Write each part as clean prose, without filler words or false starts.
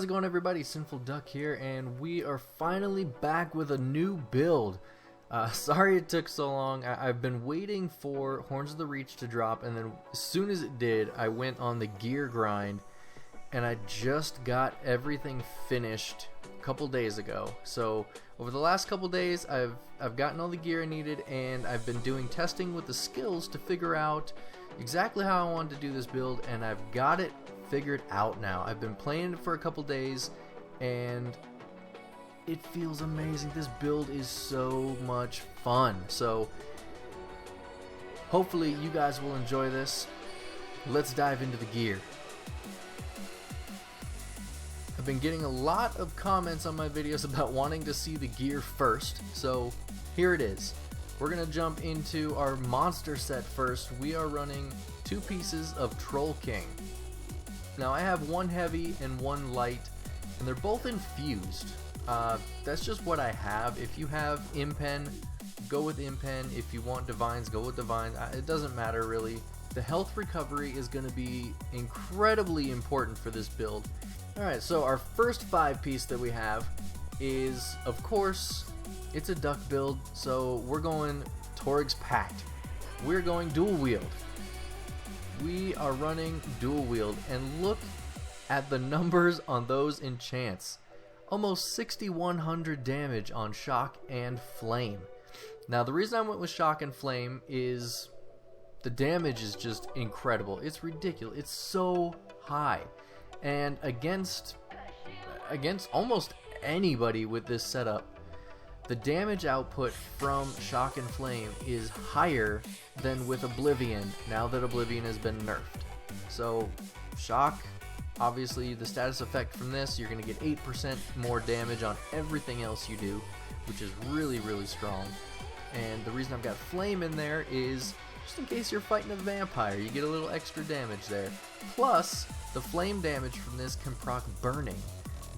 how's it going everybody? Sinful Duck here, and we are finally back with a new build. Sorry it took so long. I've been waiting for Horns of the Reach to drop, and then as soon as it did, I went on the gear grind, and I just got everything finished a couple days ago. So over the last couple days, I've gotten all the gear I needed, and I've been doing testing with the skills to figure out exactly how I wanted to do this build, and I've got it figured out now. I've been playing it for a couple days and it feels amazing. This build is so much fun. So hopefully you guys will enjoy this. Let's dive into the gear. I've been getting a lot of comments on my videos about wanting to see the gear first, so here it is. We're gonna jump into our monster set first. We are running 2 pieces of Troll King. Now I have one heavy and one light, and they're both infused. That's just what I have. If you have Impen, go with Impen. If you want Divines, go with Divines. It doesn't matter really. The health recovery is going to be incredibly important for this build. Alright, so our first 5 piece that we have is, of course, it's a duck build, so we're going Torg's Pact. We're going dual wield. We are running dual wield, and look at the numbers on those enchants. Almost 6100 damage on shock and flame. Now the reason I went with shock and flame is the damage is just incredible. It's ridiculous. It's so high, and against almost anybody with this setup, the damage output from shock and flame is higher than with Oblivion, now that Oblivion has been nerfed. So shock, obviously the status effect from this, you're going to get 8% more damage on everything else you do, which is really strong. And the reason I've got flame in there is just in case you're fighting a vampire, you get a little extra damage there. Plus the flame damage from this can proc burning.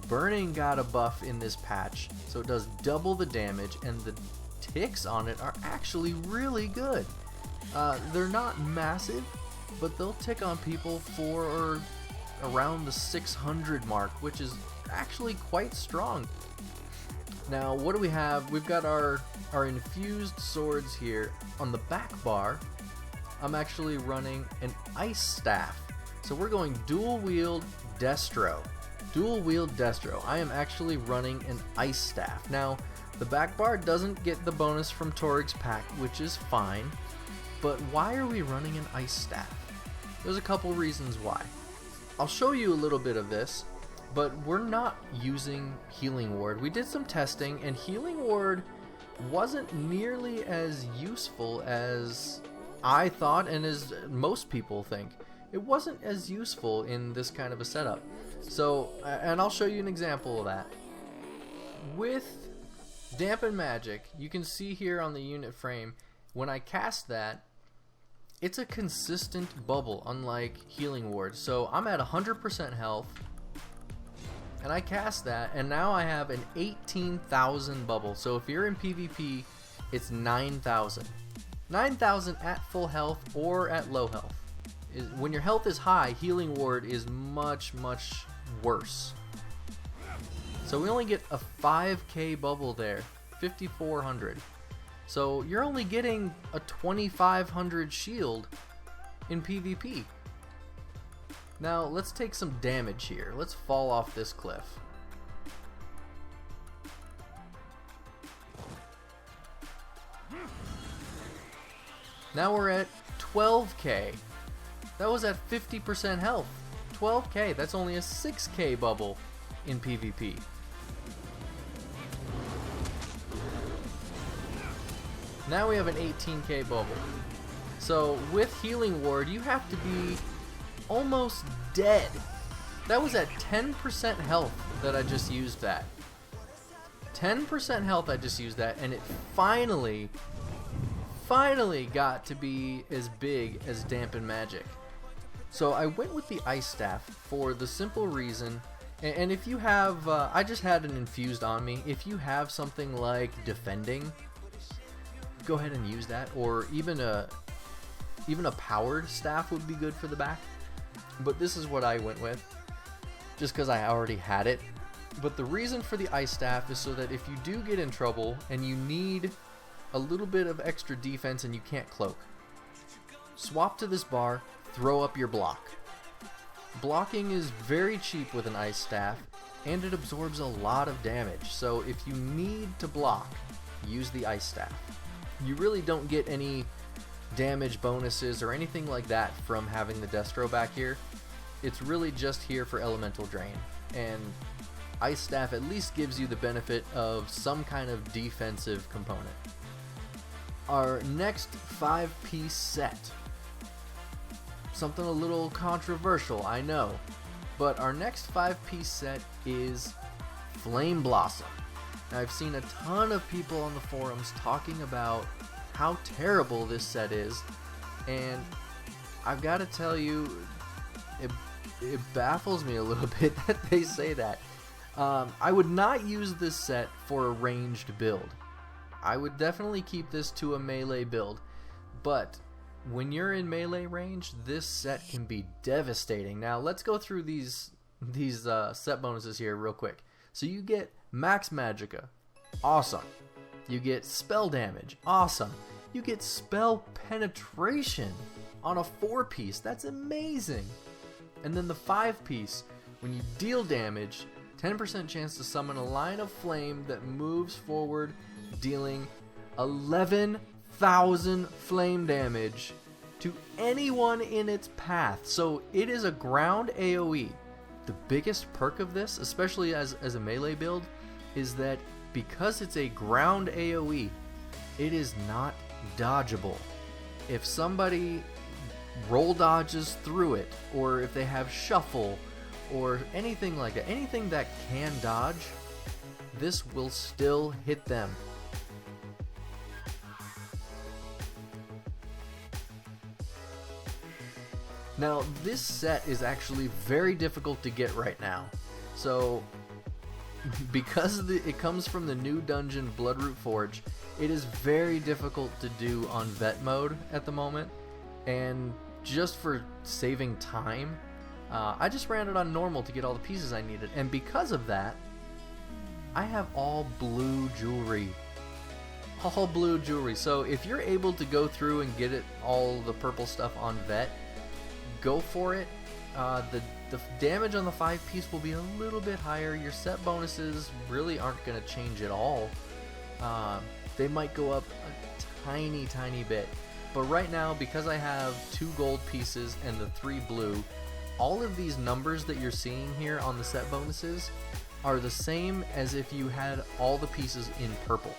Burning got a buff in this patch, so it does double the damage, and the ticks on it are actually really good. They're not massive, but they'll tick on people for around the 600 mark, which is actually quite strong. Now what do we have? We've got our infused swords here. On the back bar, I'm actually running an ice staff. So we're going dual wield Destro. Dual wield Destro. I am actually running an ice staff. Now the back bar doesn't get the bonus from Torg's Pact, which is fine, but why are we running an ice staff? There's a couple reasons why. I'll show you a little bit of this, but we're not using Healing Ward. We did some testing, and Healing Ward wasn't nearly as useful as I thought, and as most people think. It wasn't as useful in this kind of a setup. So, and I'll show you an example of that. With Dampen Magic, you can see here on the unit frame, when I cast that, it's a consistent bubble, unlike Healing Ward. So I'm at 100% health, and I cast that, and now I have an 18,000 bubble. So if you're in PvP, it's 9,000. 9,000 at full health or at low health. When your health is high, Healing Ward is much worse. So we only get a 5k bubble there, 5,400. So you're only getting a 2,500 shield in PvP. Now let's take some damage here. Let's fall off this cliff. Now we're at 12k. That was at 50% health. 12k, that's only a 6k bubble in PvP. Now we have an 18k bubble. So with Healing Ward, you have to be almost dead. That was at 10% health that I just used that. 10% health I just used that, and it finally got to be as big as Dampen Magic. So I went with the ice staff for the simple reason, and if you have, I just had an infused on me. If you have something like defending, go ahead and use that, or even a powered staff would be good for the back. But this is what I went with. just because I already had it. But the reason for the ice staff is so that if you do get in trouble and you need a little bit of extra defense and you can't cloak, swap to this bar, throw up your block. Blocking is very cheap with an ice staff, and it absorbs a lot of damage, so if you need to block, use the ice staff. You really don't get any damage bonuses or anything like that from having the Destro back here. It's really just here for elemental drain, and ice staff at least gives you the benefit of some kind of defensive component. Our next 5-piece set. Something a little controversial, I know, but our next 5-piece set is Flame Blossom. Now, I've seen a ton of people on the forums talking about how terrible this set is, and I've got to tell you, it baffles me a little bit that they say that. I would not use this set for a ranged build. I would definitely keep this to a melee build, but when you're in melee range, this set can be devastating. Now, let's go through these set bonuses here real quick. So you get max Magicka, awesome. You get spell damage, awesome. You get spell penetration on a 4-piece, that's amazing. And then the 5-piece, when you deal damage, 10% chance to summon a line of flame that moves forward, dealing 11,000 flame damage to anyone in its path. So it is a ground AoE. The biggest perk of this, especially as a melee build, is that because it's a ground AoE, it is not dodgeable. If somebody roll dodges through it, or if they have shuffle, or anything like that, anything that can dodge, this will still hit them. Now, this set is actually very difficult to get right now. So, because it comes from the new dungeon Bloodroot Forge, it is very difficult to do on vet mode at the moment. And just for saving time, I just ran it on normal to get all the pieces I needed. And because of that, I have all blue jewelry. All blue jewelry. So if you're able to go through and get it all the purple stuff on vet, go for it. The damage on the 5-piece will be a little bit higher. Your set bonuses really aren't going to change at all. They might go up a tiny bit. But right now, because I have 2 gold pieces and the 3 blue, all of these numbers that you're seeing here on the set bonuses are the same as if you had all the pieces in purple.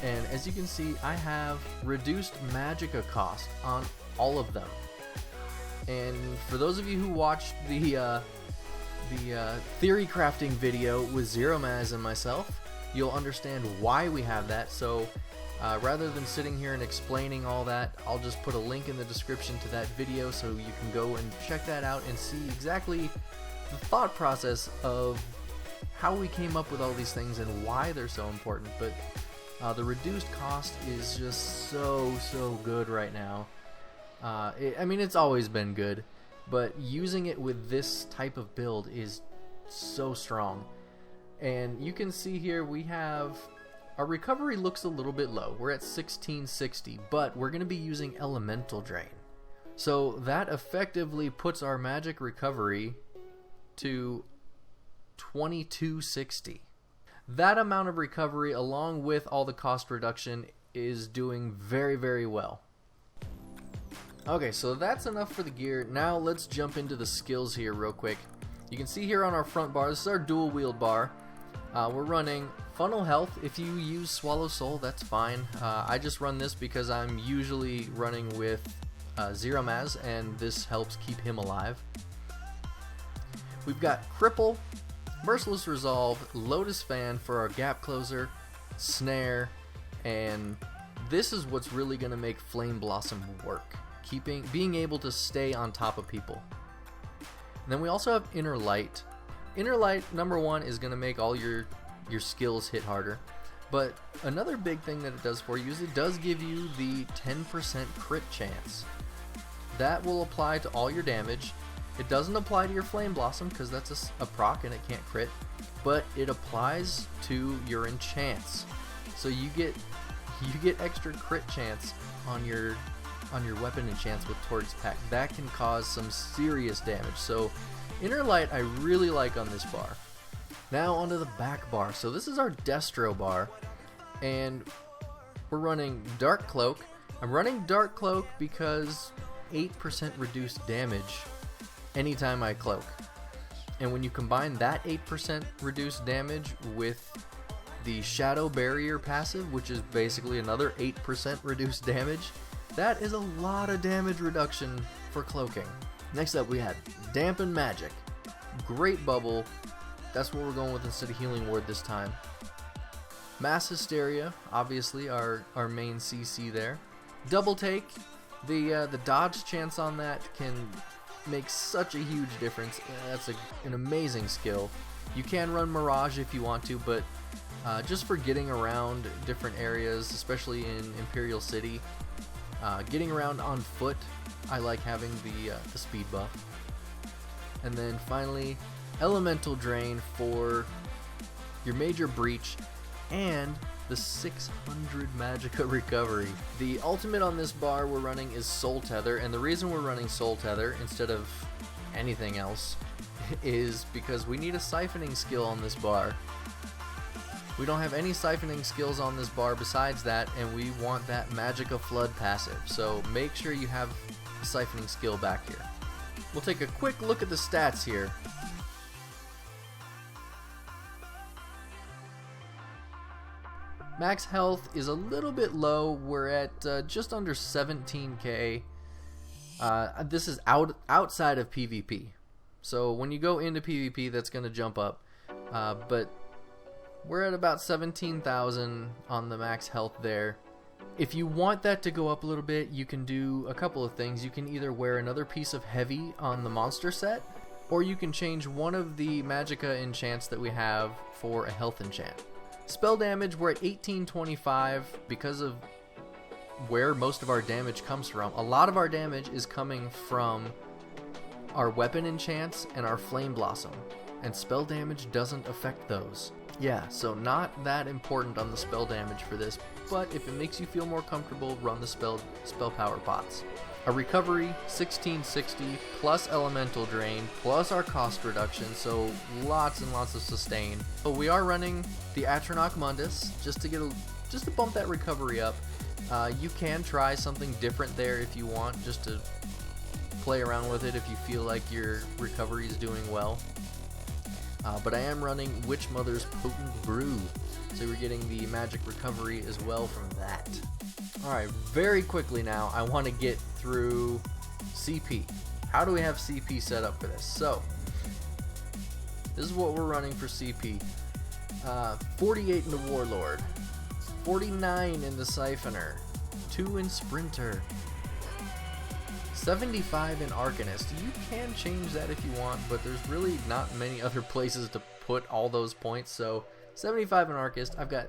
And as you can see, I have reduced Magicka cost on all of them. And for those of you who watched the theory crafting video with Zero Maz and myself, you'll understand why we have that. So rather than sitting here and explaining all that, I'll just put a link in the description to that video so you can go and check that out and see exactly the thought process of how we came up with all these things and why they're so important. But the reduced cost is just so good right now. I mean, it's always been good, but using it with this type of build is so strong. And you can see here we have, our recovery looks a little bit low. We're at 1660, but we're going to be using elemental drain. So that effectively puts our magic recovery to 2260. That amount of recovery, along with all the cost reduction, is doing very well. Okay, so that's enough for the gear. Now let's jump into the skills here real quick. You can see here on our front bar, this is our dual wield bar. We're running funnel health. If you use swallow soul, that's fine. I just run this because I'm usually running with Zero Maz, and this helps keep him alive. We've got cripple, merciless resolve, lotus fan for our gap closer, snare, and this is what's really going to make Flame Blossom work. Being able to stay on top of people. And then we also have Inner Light. Inner Light, number 1, is going to make all your skills hit harder. But another big thing that it does for you is it does give you the 10% crit chance. That will apply to all your damage. It doesn't apply to your Flame Blossom because that's a proc and it can't crit, but it applies to your enchants. So you get extra crit chance on your weapon enchants with Torgue's Pact. That can cause some serious damage. So Inner Light I really like on this bar. Now onto the back bar. So this is our Destro bar, and we're running Dark Cloak. I'm running Dark Cloak because 8% reduced damage anytime I cloak. And when you combine that 8% reduced damage with the Shadow Barrier passive, which is basically another 8% reduced damage, that is a lot of damage reduction for cloaking. Next up we have Dampen Magic. Great bubble. That's what we're going with instead of Healing Ward this time. Mass Hysteria, obviously our main CC there. Double Take, the dodge chance on that can make such a huge difference. That's an amazing skill. You can run Mirage if you want to, but just for getting around different areas, especially in Imperial City, getting around on foot, I like having the speed buff. And then finally, Elemental Drain for your major breach and the 600 Magicka recovery. The ultimate on this bar we're running is Soul Tether, and the reason we're running Soul Tether instead of anything else is because we need a siphoning skill on this bar. We don't have any siphoning skills on this bar besides that, and we want that Magicka Flood passive, so make sure you have a siphoning skill back here. We'll take a quick look at the stats here. Max health is a little bit low. We're at just under 17k. This is outside of PvP. So when you go into PvP, that's going to jump up. But we're at about 17,000 on the max health there. If you want that to go up a little bit, you can do a couple of things. You can either wear another piece of heavy on the monster set, or you can change one of the Magicka enchants that we have for a health enchant. Spell damage, we're at 1825 because of where most of our damage comes from. A lot of our damage is coming from our weapon enchants and our Flame Blossom, and spell damage doesn't affect those. Yeah, so not that important on the spell damage for this, but if it makes you feel more comfortable, run the spell power pots. A recovery 1660 plus elemental drain plus our cost reduction, so lots and lots of sustain. So we are running the Atronach Mundus just to bump that recovery up. You can try something different there if you want, just to play around with it if you feel like your recovery is doing well. But I am running Witch Mother's Potent Brew, so we're getting the magic recovery as well from that. Alright, very quickly now, I want to get through CP. How do we have CP set up for this? So, this is what we're running for CP. 48 in the Warlord, 49 in the Siphoner, 2 in Sprinter, 75 in Arcanist. You can change that if you want, but there's really not many other places to put all those points. So 75 in Arcanist. I've got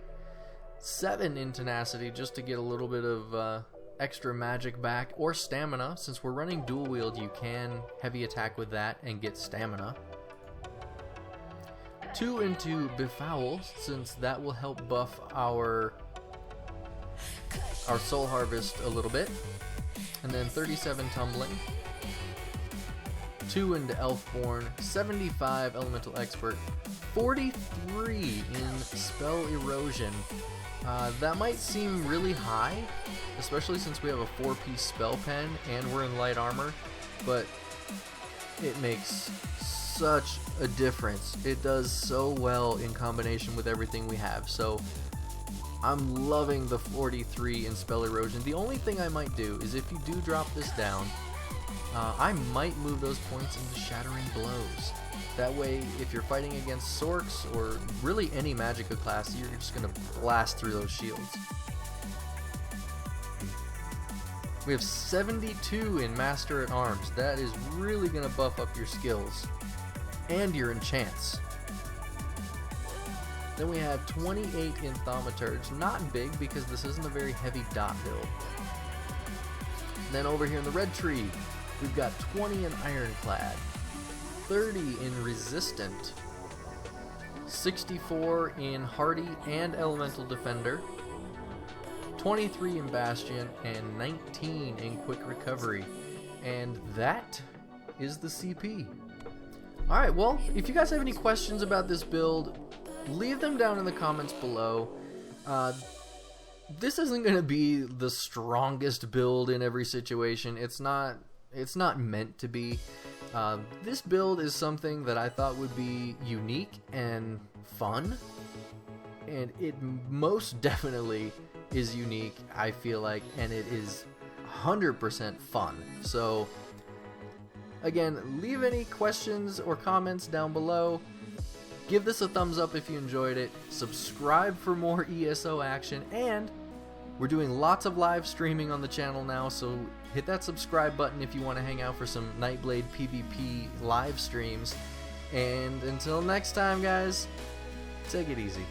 7 in Tenacity just to get a little bit of extra magic back, or stamina. Since we're running dual wield, you can heavy attack with that and get stamina. 2 into Befoul, since that will help buff our Soul Harvest a little bit. And then 37 Tumbling, 2 into Elfborn, 75 Elemental Expert, 43 in Spell Erosion. That might seem really high, especially since we have a 4-piece spell pen and we're in light armor, but it makes such a difference. It does so well in combination with everything we have. So I'm loving the 43 in Spell Erosion. The only thing I might do is if you do drop this down, I might move those points into Shattering Blows. That way, if you're fighting against Sorks or really any Magicka class, you're just going to blast through those shields. We have 72 in Master at Arms. That is really going to buff up your skills and your enchants. Then we have 28 in Thaumaturge. Not big because this isn't a very heavy dot build. Then over here in the red tree, We've got 20 in Ironclad, 30 in Resistant, 64 in Hardy and Elemental Defender, 23 in Bastion, and 19 in Quick Recovery. And that is the CP. Alright, well, if you guys have any questions about this build, leave them down in the comments below. This isn't going to be the strongest build in every situation. It's not meant to be. This build is something that I thought would be unique and fun, and it most definitely is unique, I feel like, and it is 100% fun. So again, leave any questions or comments down below. Give this a thumbs up if you enjoyed it. Subscribe for more ESO action, and we're doing lots of live streaming on the channel now, so hit that subscribe button if you want to hang out for some Nightblade PvP live streams. And until next time, guys, take it easy.